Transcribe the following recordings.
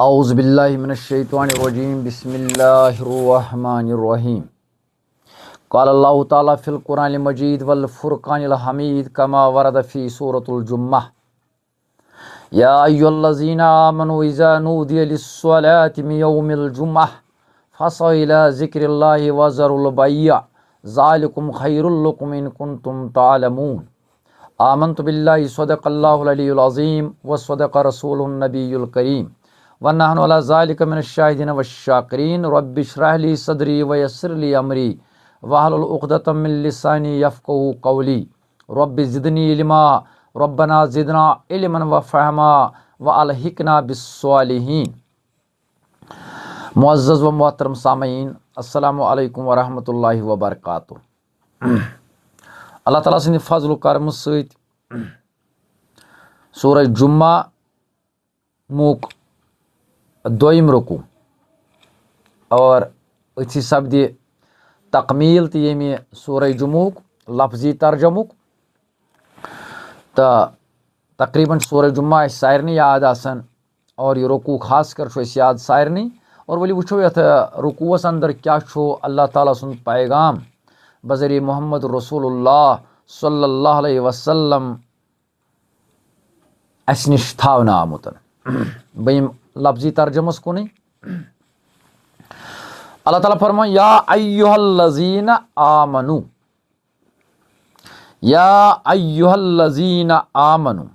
औज़ु बिल्लाहि मिनश्शैतानिर्रजीम बिस्मिल्लाहिर्रहमानिर्रहीम। क़ाल अल्लाहु ताला फ़िल क़ुरानिल मजीद वल फ़ुरक़ानिल हमीद कमा वरद फ़ी सूरतुल जुम्मह। या अय्युहल्लज़ीना आमनू इज़ा नूदिय लिस्सलाति मिन यौमिल जुम्मह फ़सअू इला ज़िक्रिल्लाहि वज़रुल बैअ ज़ालिकुम खैरुल लकुम इन कुन्तुम तालमून। आमन्तु बिल्लाहि सदक़ल्लाहुल अलियुल अज़ीम व सदक़ रसूलुन नबियुल करीम व नहनु अला ज़ालिका मिनश्शाहिदीन वश्शाकिरीन। रब्बि इश्रह ली सदरी व यस्सिर ली अमरी वहलुल उक़दतम मिन लिसानी यफ़क़हू क़ौली। रब्बि ज़िदनी इल्मा रब्बना ज़िदना इल्मन व फ़हमा व अलहिक़ना बिस्सालिहीन। मुअज़्ज़ज़ व मोहतरम सामईन, अस्सलामु अलैकुम व रहमतुल्लाहि व बरकातुहू। अल्लाह ताला सन्द फज़ल करम सहित सूरह जुम्मा मुक दोयम रुकू और अथी सपदि तकमील तो यमि सूरह जुम्मुक लफ्जी तर्जमुक तो तकरीबन सूरह जुम्मा सारनी याद आसन और यह रुकू खास कर याद सारनी। और वली वुचो यथ रुकूस अंदर क्या अल्लाह ताला सुन पैगाम बज़रिए मोहम्मद रसूलुल्लाह सल्लल्लाहु अलैहि वसल्लम अस निश थावना आमुत। बम लफ्जी तर्जमस कुन अल्लाह ताला फरमान या अय्युहल्लज़ीना आमनू, या अय्युहल्लज़ीना आमनू।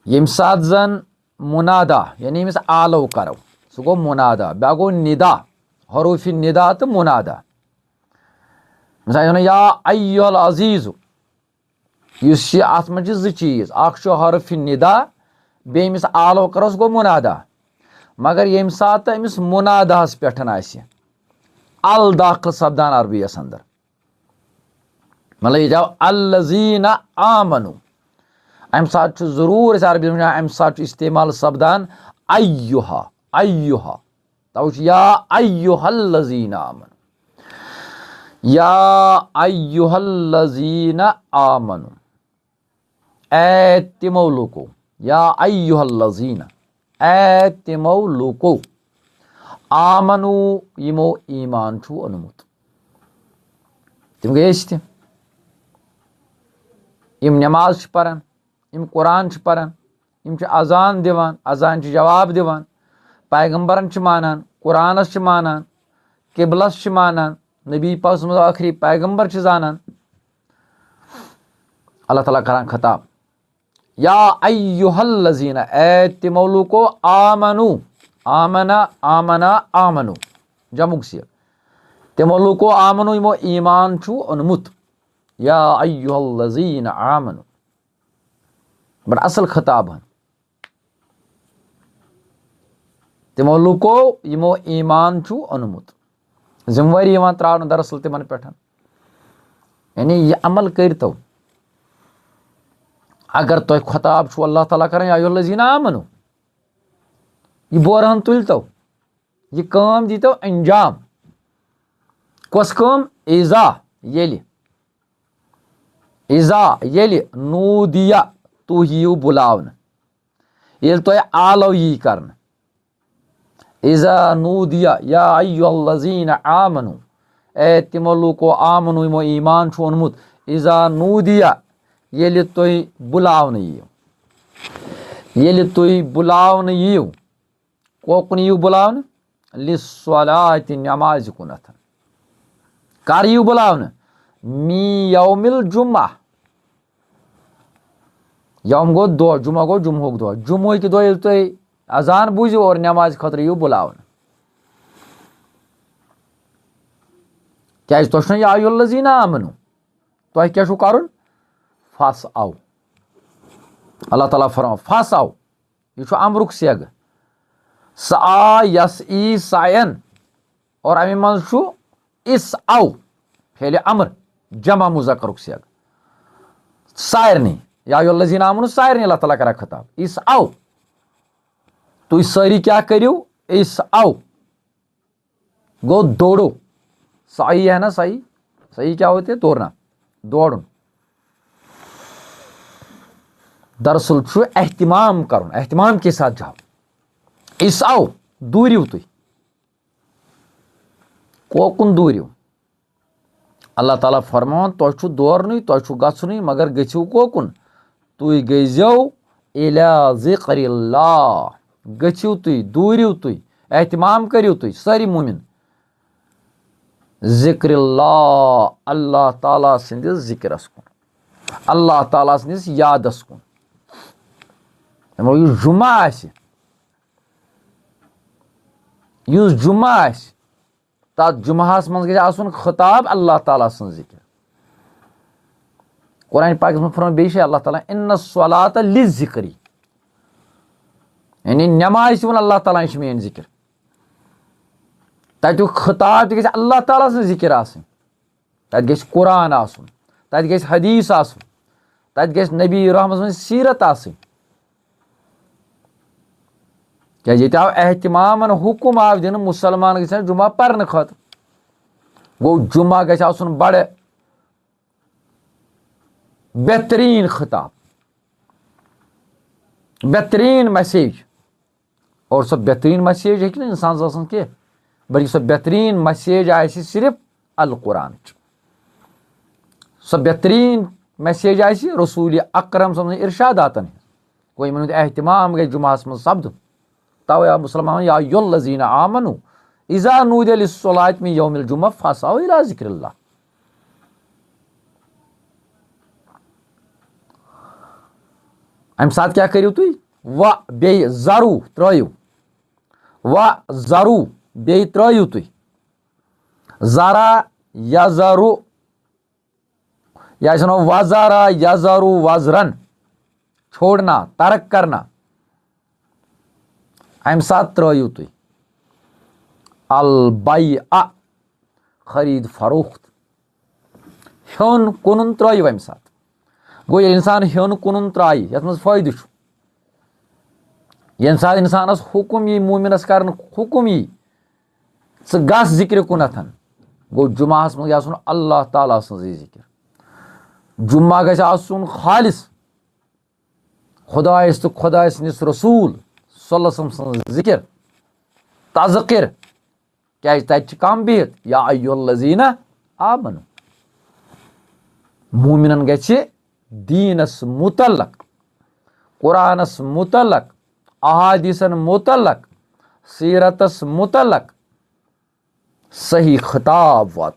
यम सात जन मुनादा यानी यमिस आलो करो सह गो मुनादा, बया गो निदा, हरूफ निदा तो मुनादा। मिसाल या अय्युहल अज़ीज़ अत मे ज चीज़ अख हरफ निदा बेमिस आलो करोस गो मुनादा। मगर यम सात अमिस मुनादाहस पे अल दाखिल सपदान अरबियस अंदर, मतलब यह जाओ अल्लज़ीना आमनू, अम सात जरूर अरबी में अम सात इस्तेमाल सपदान अय्युहा अय्युहा। तव या अय्युहल्लज़ीना आमनू, या अय्युहल्लज़ीना आमनू, ए तिमो लुको, या अय्युहल्लज़ीना ए तिमो लुको आमनू यमो ईमान छु अनुमुत। तिम गए तिम यम नमाज परान, यम कुरान परान, यम अजान दिवान, अजान जवाब दिवान, पैगम्बरन मानान, कुरानस मानान, किबलस मानान, नबी पाक आखिरी पैगम्बर जानान। अल्लाह ताला करान खिताब या अय्युहल्लज़ीना ए तिमो लुको आमनू, आमना आमना आमनू जमुक से तिमो लुको आमनू यमो ईमान छु ओनमुत। या अय्युहल्लज़ीना आमनू बड़ असल खिताब हन तिमो लुको यमो ईमान छु ओनमुत। जिम्मेवारी त्रावन दरअसल तिमन पे, यानी यह अमल करतो। अगर तुह खिताब छु अल्लाह ताला कर या अय्युहल्लज़ीना आमनू, यह बोरहन तुलतो, यह काम दीतो अंजाम। कस काम? इज़ा येलि नूदिया तु यू बुलावन, येल तुह आलो यी करन। इज़ा नूदिया या अय्युहल्लज़ीना आमनू ए तिमो लुको आमनू यमो ईमान छु ओनमुत। इज़ा नूदिया येलि तुह बुलावन यीयु, येलि तुह बुलावन यीयु, कोकुन यीयु बुलावन? लिस्सलाति नमाज कुनथ। कर यीयु बुलावन? मी यौमिल जुम्मा, यौम गो दो, जुमा गो जुम्हुक दो, जुम्हुक दो येलि तुह अजान बुझो और नमाज खतर यीयु बुलावन। क्या तुह या अय्युहल्लज़ीना आमनू, तुह क्या छु करुन? फसअू। अल्लाह ताला फरमान फसअू, यह छु अमरुक सेग। सआ यसई सायन और अमि मज छु इसअू फेले अमर जमा मुज़क्करुक सेग सायरनी। या अय्युहल्लज़ीना आमनू सायरनी अल्लाह ताला करा खिताब इसअू, तुम सारी क्या करियो? इसअू गो दौड़ो। सही है ना, सही सही क्या होते है? दौड़ना, दौड़न। दरअसल एहतिमाम करुन, एहतिमाम के साथ जाओ। इस आओ दूरिव तुम कोकुन दूरिव। अल्लाह ताला फरमान तुह दौरन तुह गन मगर गो कोकुन तुम गजो इला ज़िक्रिल्लाह, गो तुम दूरिव तुम एहतिमाम करियो तुम सारी मोमिन ज़िक्रिल्लाह, अल्लाह ताला सिंदिस ज़िक्रस कुन, अल्लाह ताला सिंदिस यादस कुन। यह जुमा आसि, युस जुमा आसि तथ जुमाहस मज गژھِ आसुन खिताब अल्लाह ताला सं ज़िक्र। कुरान पाक में फरमान बेशे अल्लाह ताला इन्न स्वलात लिज़्ज़िक्री, यानी नमाज वन अल्लाह ताला यह मेन ज़िक्र। तत्युक खिताब तह अल्लाह ताला सं ज़िक्र आसुन, तत गژھِ कुरान आसुन, तत गژھِ हदीस आसुन, तत गژھِ नबी रहमत सं सीरत आसुन। क्या ये आव एहतिमामन हुकुम आव दिन मुसलमान गژھن जुमा पर्न खतर। गो जुमा गژھِ आसुन बड़े बेहतरीन खिताब, बेहतरीन मैसेज। और सो बेहतरीन मैसेज हेकि ना इंसान आसन कह, बल्कि सो बेहतरीन मैसेज आसि सिर्फ अल कुरान। सो बेहतरीन मैसेज आसि रसूल अकरम सल्लल्लाहु अलैहि इरशादातन। कोई मन एहतिमाम गए जुमास मज सब्द। तवे या मुसलमान या अय्युहल्लज़ीना आमनू इज़ा नूदिया लिस्सलाति मिन यौमिल जुमा फसअू इला ज़िक्रिल्लाह। अम साथ क्या करियो तुम व बे जरू त्रयू, व जरू बे त्रयू तुम जरा यजरू या सुनो वजरा यजरू वजरन, छोड़ना तर्क करना। अम साथ त्रयू तुम अल बैअ, खरीद फरोख्त, हेन कुन त्रयू। अम साथ गो ये इंसान हेन कुन त्राय ये मज फायदे ये साथ इंसानस हुकुम यी मोमिनस कर हुकुम यी गस जिक्र कुनथन। गो जुमाहस मज आसुन अल्लाह ताला सं जिक्र। जुम्मा गژھِ आसुन खालिस खुदायस तो खुदाय सनिस रसूल सल्लल्लाहु अलैहि वसल्लम सं जिक्र तज़किर। क्या तत कम बिहत या अय्युहल्लज़ीना आमनू, मोमिनन गژھِ दीनस मुतल्लक, कुरानस मुतल्लक, अहादीसन मुतल्लक, सीरतस मुतल्लक सही खिताब वात।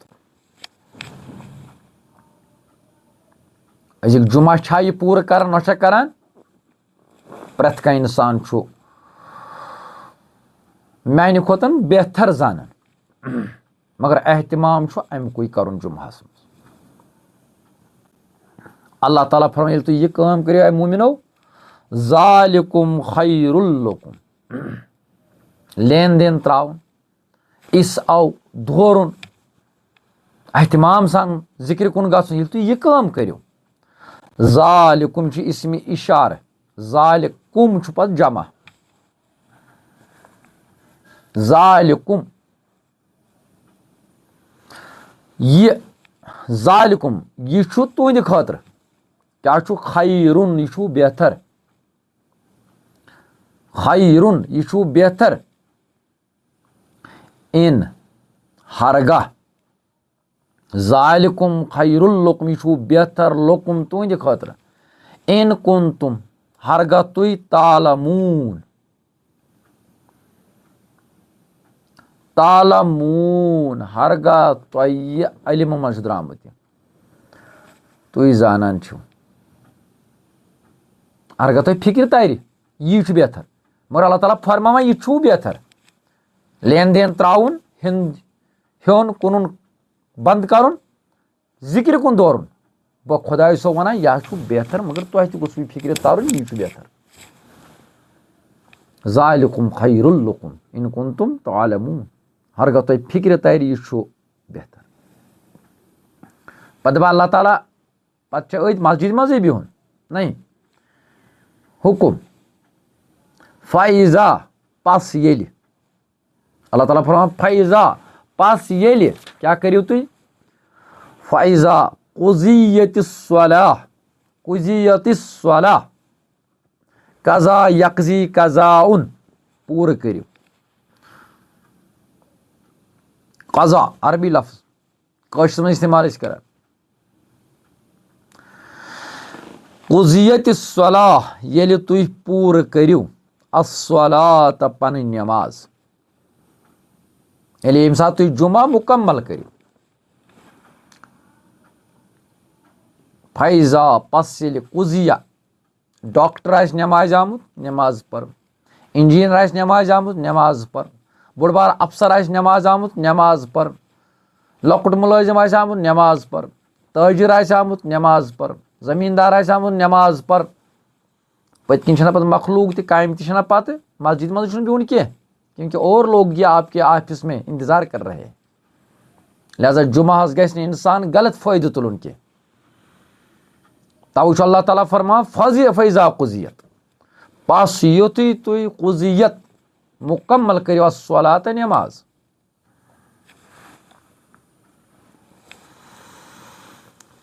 अजिक जुमा छा यह पूरा कर ना करान। प्रत कह इंसान माने खोतन बेहतर जानन, मगर एहतिमाम अमुक कर जुमाहस मज। अल्लाह ताला फरमाए तुम यह काम करियो मोमिनो ज़ालिकुम खैरुल लकुम, लेन देन त्रावन, इस आओ दोरुन, एहतिमाम सान जिक्र कुन गछुन। तुम यह काम करियो ज़ालिकुम इसमें इशार, ज़ालिकुम पत जमा, ज़ालिकुम यह ज़ालिकुम यह तुंद खतर क्या खैरुन यह बेहतर, खैरुन यह बेहतर। इन हरगा ज़ालिकुम खैरुल लकुम यह बेहतर लकुम तुंद खतर। इन कुंतुम हरगा तुई तालमून, तालमून हरगा तुय इल्म मज द्रामत तुई जानन छो। हरगा तुय फिक्र तारि यह बेहतर, मगर अल्लाह ताला फरमावा यह बेहतर। लेन देन त्राउन, हेन कुन बंद करुन, जिक्र कुन दौरुन। बह खुदाय सो वन यह बेहतर, मगर तुह तह गो फिक्र तारुन यह बेहतर। ज़ालिकुम खैरुल लकुम इन कुंतुम तालमून, हरगा तुह फिक्र तारि यह बेहतर। पद अल्लाह ताला पे अत मस्जिद मजे बिहुन नहीं हुकुम फ़ैज़ा पस येलि, अल्लाह ताला फरमान फ़ैज़ा पस येलि क्या करियो तुम फ़ैज़ा कुज़ियतिस सलाह, कुज़ियतिस सलाह कज़ा यक़ज़ी कज़ाउन पूरा करियो। कज़ा अरबी लफ्ज़ कश्र में इस्तेमाल कर। क़ुज़ियत स्वलाह येले तुई पूरा करियो अस्सलात पन नमाज, येले यम सात तुई जुमा मुकम्मल करियो। फैज़ा पस येले क़ुज़िया डॉक्टर आस नमाज आमुत नमाज पर, इंजीनियर आस नमाज आमुत नमाज पर, बोड़ बार अफसर आस नमाज आमुत नमाज पर, लकुट मुलाजिम आस आमुत नमाज पर, ताजिर आस आमुत नमाज पर, जमींदार आस आमुत नमाज पर। पत्किन छना पत मखलूक ते कायम ते छना पत मस्जिद मज छुन बिहुन के, क्योंकि और लोग ये आपके ऑफिस में इंतजार कर रहे हैं। लिहाजा जुमा गस इंसान गलत फायदे तुलन के। तव अल्लाह ताला फरमा फैज़ा क़ुज़ियत पास युति तुई क़ुज़ियत मुकम्मल करियो अस्सलात नमाज।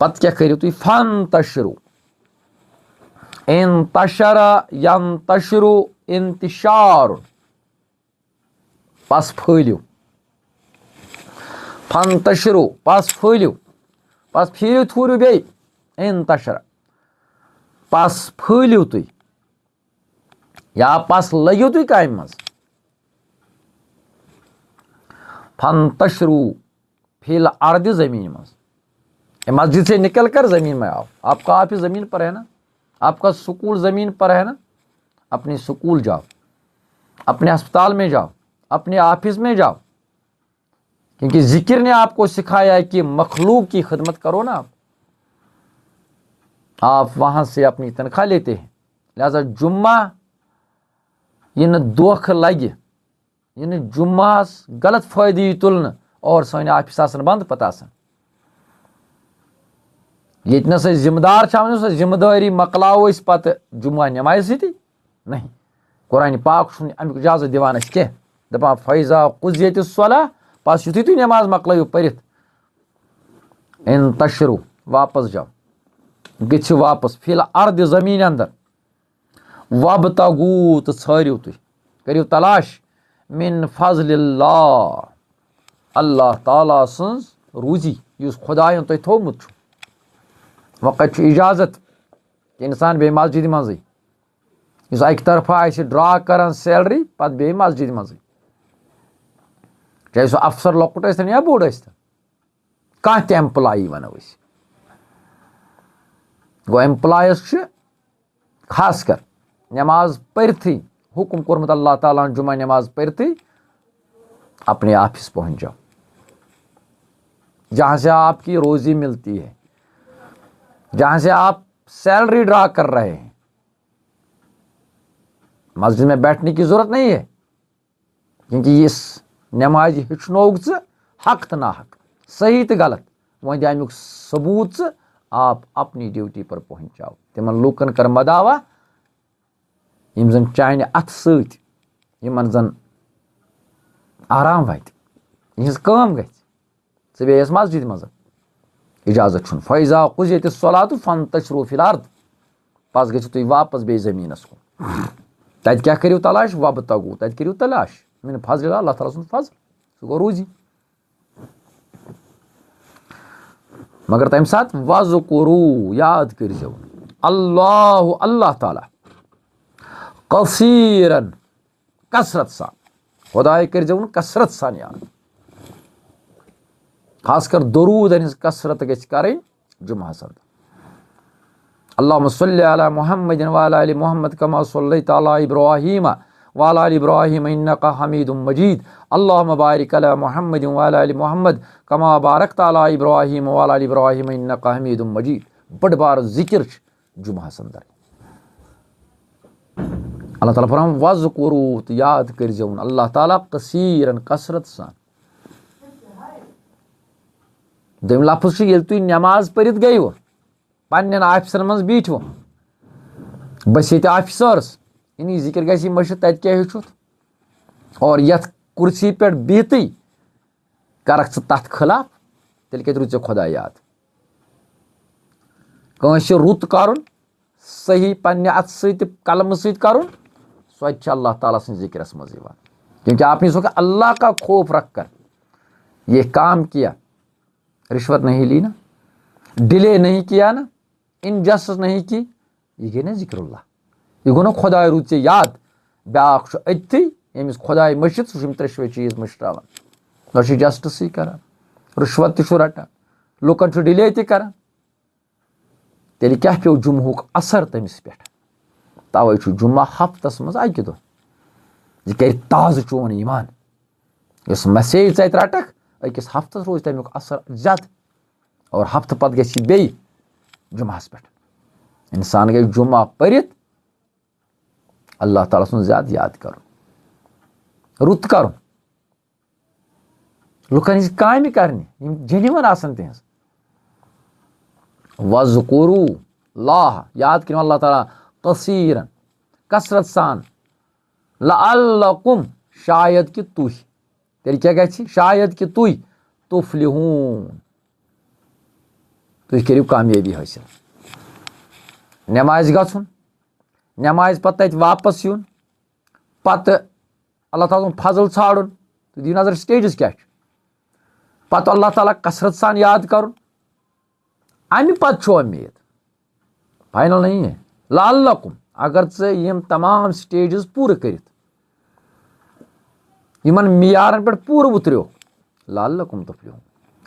पत क्या करियो तुई फंतशरु इंतशरा यंतशरु इंतिशार पस फैलियो। फंतशरु पस फैलियो, पस फिरियो थूरियो बे इंतशरा पस फैलियो तुई या पस लगियो तुई कायम मज। फंतशरु फिल अर्द जमीन मज, मस्जिद से निकल कर जमीन में आओ। आपका ऑफिस जमीन पर है ना, आपका स्कूल जमीन पर है ना, अपने स्कूल जाओ, अपने अस्पताल में जाओ, अपने ऑफिस में जाओ, क्योंकि जिक्र ने आपको सिखाया है कि मखलूक की खिदमत करो ना। आप वहां से अपनी तनख्वाह लेते हैं। लिहाजा जुम्मा इन दोख लगे, इन जुम्मास गलत फायदे तुलन और सन ऑफिस आसन बंद पता आसन। ये नसा जिम्मेदार सो जिम्मेदारी मकलाओ पत जुम्मा नमाज सी नहीं। कुरान पाक अमुक इजाजत दिवान कह दपा फैज़ा क़ुज़ियत स्वलाह पास युथी तुम नमाज मकलो परित इन तशरु वापस जाओ, गो वापस फिल अर्द जमीन अंदर वब तगू तो छो तुम करियो तलाश मिन फज़लिल्लाह अल्लाह ताला सज रूजी युस खुदायन तुम थोमुत वक़्त इजाजत इंसान बे मस्जिद मज़े इस अक तरफा आए ड्रा कर सैलरी पत बे मस्जिद मज़े, चाहे सो अफसर लकुट या बोड़ कह ते एम्प्लॉई वनो गो एम्प्लॉयस खास कर नमाज पढ़ी हुक्म कोर्मुत अल्लाह ताला जुमा नमाज पढ़ी अपने ऑफिस पहुंच जाओ, जहां से आपकी रोजी मिलती है, जहां से आप सैलरी ड्रा कर रहे हैं। मस्जिद में बैठने की जरूरत नहीं है, क्योंकि इस नमाज हिचनोग हक तो ना हक, सही तो गलत वह अमुक सबूत आप अपनी ड्यूटी पर पहुंच जाओ। तिमन लूकन कर मदावा यम जन चान अथ सतन जन आराम वात यहज काम गि बेस मस्जिद मज इजाजत छुन। फैज़ा क़ुज़ियत स्वलात फंतशरु फिल अर्द पस गो तुम वापस बे जमीनस कुन तत क्या करियो तलाश वब तगू तत करियो तलाश मिन फज़लिल्लाह अल्लाह ताला सुन फज़ल सह गो रूजी। मगर तम साथ वज़कुरू याद करियो अल्लाह अल्लाह ताला कसीरन कसरत सा, खुदाय करियो कसरत सान याद, खासकर दरूद कसरत गई जुमा सद। अल्लाहुम्मा सल्लि अला मुहम्मदिन व अला आलि मुहम्मद कमा सल्लैता अला इब्राहीम व अला आलि इब्राहीम इन्नका हमीदुम मजीद। अल्लाहुम्मा बारिक अला मुहम्मदिन व अला आलि मुहम्मद कमा बारकता अला इब्राहीम व अला आलि इब्राहीम इन्नका हमीदुम मजीद। बड़ बार जिक्र जुमा संदर अल्लाह ताला फरमान वज़कुरू तो याद करियो अल्लाह ताला कसीरन कसरत सान। दम लफ्ज़ ये तुम नमाज पढ़ित गयो पन्न ऑफिसन मज बीठो बस ये ऑफिसर्स इन जिक्र गि मशि तत क्या हेचुत और यथ कुर्सी पे बिहती करक तथ खिलाफ तेल कत रुत खुदा याद। कंस रुत कर सही पन्ने अथ सत कलम सत करुन सो अल्लाह ताला सं जिक्रस मज यिवान। क्योंकि आपने सोचा अल्लाह का खौफ रखकर ये काम किया, रिश्वत नहीं ली ना, डिले नहीं किया ना, इनजस्टिस नहीं की, ये गई ना जिक्रुल्लाह, ये गो ना खुदाय रूद से याद। ब्याख अथी यमिस खुदाय मशिद सह त्रेशवे चीज मशरावान, ना जस्टिस करान, रिश्वत रटान, लुकन डिले तरान, तेल क्या पे जुम्हुक असर तमिस पे। तवे जुम्मा हफ्तस मज अकि दो यह कर ताज़ चोन ईमान। इस मैसेज चे रटक अकिस हफ्तस रोज तमिक असर ज्यादा, और हफ्त पत गि बे जुम्मस पे। इंसान गई जुम्मा परित अल्लाह ताला सुन ज्यादा याद कर, रुत कर, लुकन काम करने जेन्युइन आसन तिहज। वज़कुरू लाह, याद करो अल्लाह ताला कसीरन कसरत सान, लअल्लकुम शायद कि तुह, तेल क्या गि शायद कि तुह तुफ्लिहून, तुह करियो कामयाबी हासिल। नमाज गछुन, नमाज पत वापस यून, पत अल्लाह ताला फजल छाड़न, तो दी नजर स्टेजस क्या, पत अल्लाह ताला कसरत सान याद कर, अमि पत उम्मीद फाइनल नहीं है। लअल्लकुम, अगर चे यम तमाम स्टेजस पूरे कर यमन मियारन पे पूरे उतरियो, लअल्लकुम तुफ्लिहून,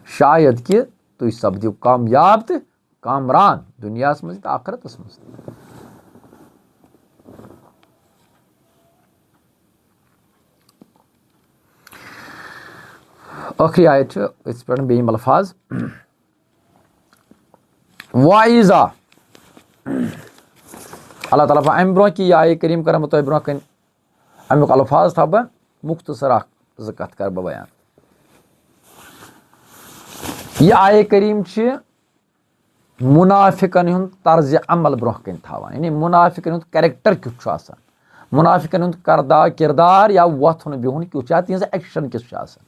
शायद कि तुम सपदियो कामयाब तो कामरान दुनियास मज तो आखिरतस मज। आखिरी आयत इस पे बेम अल्फाज वाइजा अल्लाह ताला अम ब्रो कि आय करीम कर तो ब्रो कन अमुक अल्फाज था बह मुख्तसर कत कर बयान। यह आय करीम मुनाफिकन हुंद तर्ज अमल ब्रो कन थावान, यानी मुनाफिकन हुंद कैरेक्टर क्युथ छु आसान, मुनाफिकन हुंद किरदार या वथुन बिहुन क्युथ छु, तिहंज एक्शन किस छु आसान,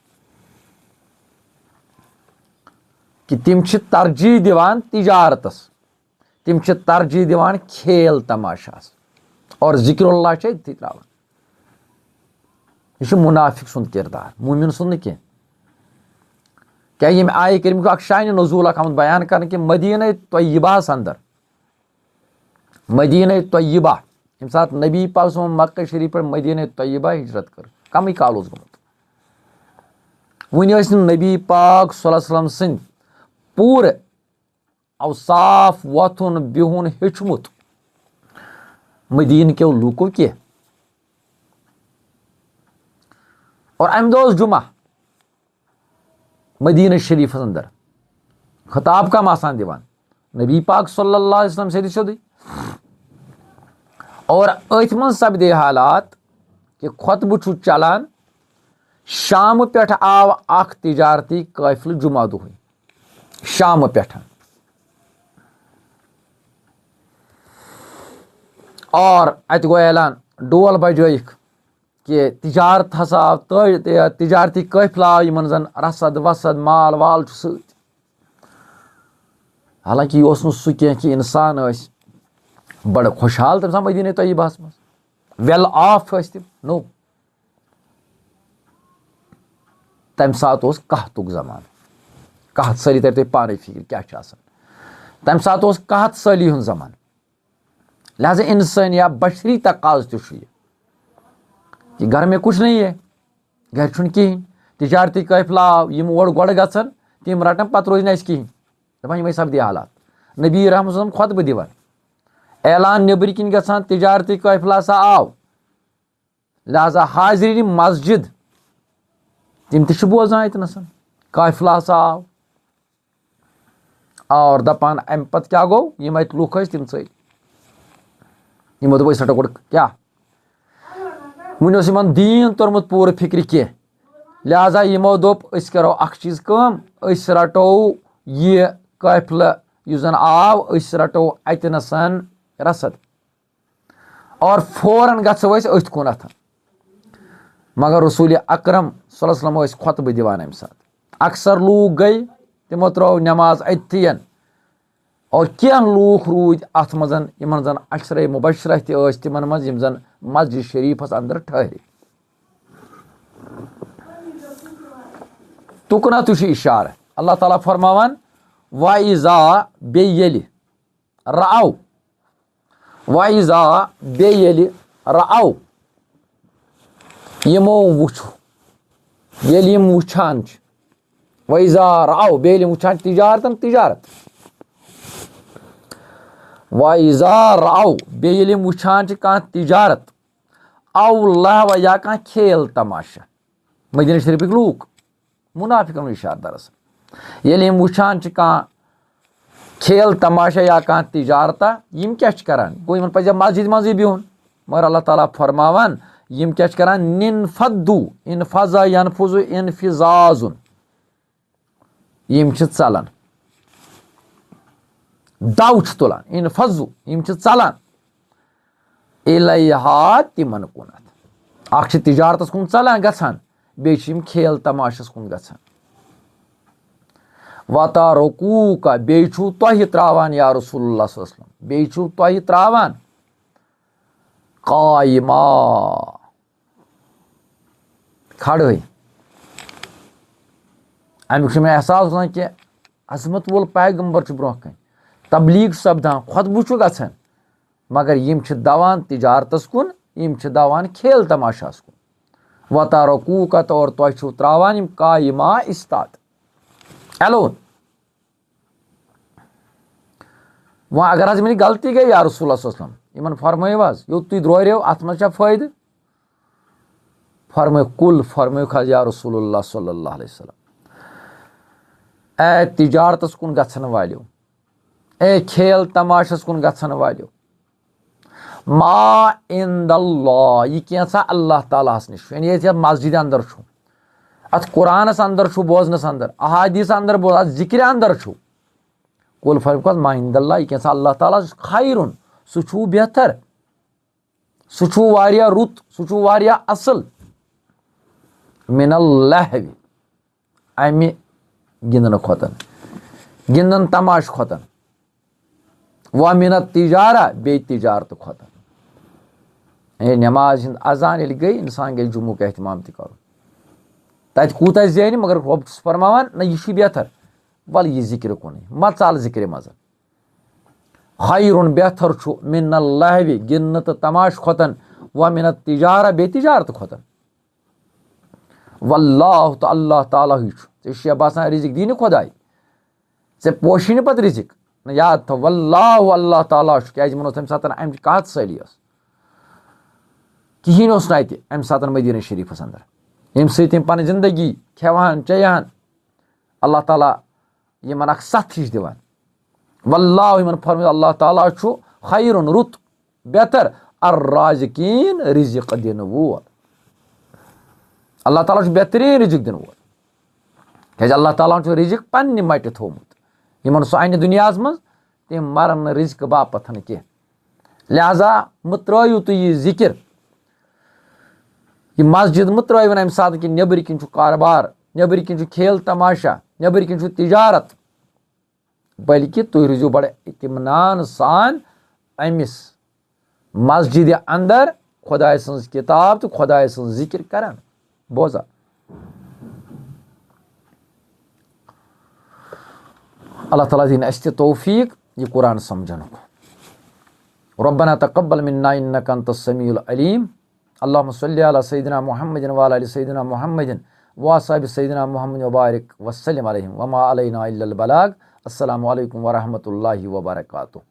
कि तिम छि तरजीह दिवान तिजारतस, तिम छि तरजीह दिवान खेल तमाशास, और जिक्रुल्लाह छि इत्थी त्रावान। यह मुनाफिक सुंद किरदार, मोमिन सुंद कह। क्या यम आय करीम को शान नजूल आमद बयान कर कि मदीना तय्यबास अंदर, मदीना तय्यबा यम सात नबी पाक मक्का शरीफ पर मदीना तय्यबा हिजरत कर, कम काल गोमुत, वन नबी पाक सल्लल्लाहु अलैहि वसल्लम सन्द पूरे अवसाफ वथुन बिहुन हेचमुत मदीन के लूको के। और अम दो जुमा मदीना शरीफ अंदर खताब कम आसान दिवान नबी पाक सल्लल्लाहु अलैहि वसल्लम से सोदी, और अथ मन सपदे हालात कि खुतब छु चलान, शाम पे आव अख तिजारती काफिल जुमा दुह शाम पे, और अत गो ऐलान डोल बजैक कि तिजारत हसा तिजारती काफिल आव यमन जन रसद वसद माल वाल छु। हालांकि यह सह कह कि इंसान बड़ खुशहाल तम सा मदीना तय्यबास मज, वेल ऑफ तिम नो, तम सात कहतुक जमान, कहत साली तर तुम पाने फिक्र क्या तम सात कहत साली हुन जमान। लिहाजा इंसान या बशरी तकाज तो कि घर में कुछ नहीं है, घर छुन कहें, तिजारती काफिला यम ओर गोड़ गन तम रटन पत रोज ना कहें, दपान यम सपदे हालात। नबी रहमत खुतबह दिवान, ऐलान नबर किन गसान तिजारती काफिला सा आव, लिहाजा हाजिरीन मस्जिद तम तह बोजान अतनसन काफिला सा आव, और दपान अम पत क्या गो यम अत लुक तम चल यमो दोप रटो गोड़ क्या वन दीन तोरमुत पूरे फिक्र कह, लिहाजा यमो दोप करो अख चीज कम, रटो यह काफिल युजन आव, रटो अतनसन रसद, और फौरन गो अथ कुनथ। मगर रसूल अकरम सल्लल्लाहु अलैहि वसल्लम खुतबह दिवान अम सात, अक्सर लूग गई तमो त्रो नमाज अथियन, और क्या लूख रूद अत मजन यमन जन अशरे मुबशरा तिमन मज यम जन मस्जिद शरीफस अंदर ठहरे तुकना तुश इशार अल्लाह ताला फरमावन वाइजा बेयलि राव वाइजा बेयलि राव यमो वुचु येलि यम वुचान वाइजा राव बेयलि वुचान तिजारतन तिजारत वाइजा राव बेयलि वुचान कह तिजारत औ लहव या कह खेल तमाशा मदीना शरीफ लूक मुनाफिकन इशार दरअसल येलि यम वुचान कह खेल तमाशा या कह तिजारता यम क्या करान गो यमन पज मस्जिद मजे बिहुन मगर अल्लाह ताला फरमावन यम क्या करान निनफदु इनफजा यनफुजु इनफिजाजुन यम चलन दाव तुलान इनफजु यम चलन इलैहा तिमन कुनत अख तिजारतस कुन चलन गछान बेयम खेल तमाशस कुन गछान वतारुकू का बेयु तुह त्रावान या रसूलुल्लाह सल्लल्लाहु अलैहि वसल्लम बेयु तुह त्रावान कायमा खड़े अमुक मे एहसास गो कि अजमत वोल पैगम्बर ब्रोह कन तबलीग सपदान खुतबु गछान मगर यम दवान तिजारतस कुन यम दवान खेल तमाशास कुन वतारुकू का और तुह त्रावान यम कायमा इस्तात एलोन वह अगर मेरी गलती गई या रसूलुल्लाह सल्लल्लाहु अलैहि वसल्लम यमन फरमायो यो तुम द्रोरेव अत मज फायदे फरमायो कुल फरमायो खज या रसूलुल्लाह सल्लल्लाहु अलैहि वसल्लम ए तिजारतस कुन गछन वालियो ए खेल तमाशस कुन गछन वालियो मा इंदल्लाह यह कैसा अल्लाह तालास निश ये मस्जिद अंदर छु अत कुरानस अंदर छु बोजनस अंदर अहादीस अंदर बोज अत जिक्र अंदर छु कुल फरमायो मा इंदल्लाह यह कैसा अल्लाह ताला खैरुन सु बेहतर सु वारिया रुत सु वारिया असल मिनल लहवी अमि गिंदन खोतन गिंदन तमाश खोतन व मिनत तिजारा बे तिजारत खोतन नमाज हिंद अजान ये गई इंसान गई जुम्मू का एहतमाम तह कर तत कूत जैन मगर रब फरमान ना यह बेहतर वल यह जिक्र कुन मत चाल जिक्र मज खैरुन बेहतर छु मिनल लहवी गिंदन तो तमाश खोतन व मिनत तिजारा बे तिजारत खोतन वल्लाह तो अल्लाह ताला ही बसान रिजिक दीन खुदाई ऐ पोशन पे रिजिक न याद थो वल्लाह अल्लाह ताला क्या मनो तम सात अम कत सली कहें अम सात मदीना शरीफस अंदर यम सम पन जिंदगी खेवान चयान अल्लाह ताला यमन अख सथ हिश दिवान वल्लाह यमन फरमायो अल्लाह ताला खैरुन रुत बेहतर अर्राज़िकीन रिजिक दिन वोल अल्लाह ताला बेहतरीन रिजिक दिन वोल क्या अल्लाह ताला रिजिक पन्ने मट थोमुत यमन सह अन दुनिया मज तम मरन रिजिक बापत कह लिहाजा मत त्रो तुम यह जिक्र यह मस्जिद मत त्रो अम सात कि नबर किन कारोबार नबर किन खेल तमाशा नबर किन तिजारत बल्कि तुम रोजो बड़े इत्मीनान सान अमिस मस्जिद अंदर खुदाय सज किताब तो खुदाय सज जिक्र करान बोजा अल्लाह ताला दिन अस तौफीक यह कुरान समझन रब्बना तक़ब्बल मिन्ना इन्नका अंतस समीउल अलीम अल्लाहुम्मा सल्लि अला सय्यिदिना मुहम्मदिन व अला आलि सय्यिदिना मुहम्मदिन व असहाबि सय्यिदिना मुहम्मद व बारिक व सल्लिम अलैहिम व मा अलैना इल्लल बलाग। अस्सलामु अलैकुम व रहमतुल्लाहि व बरकातुहू।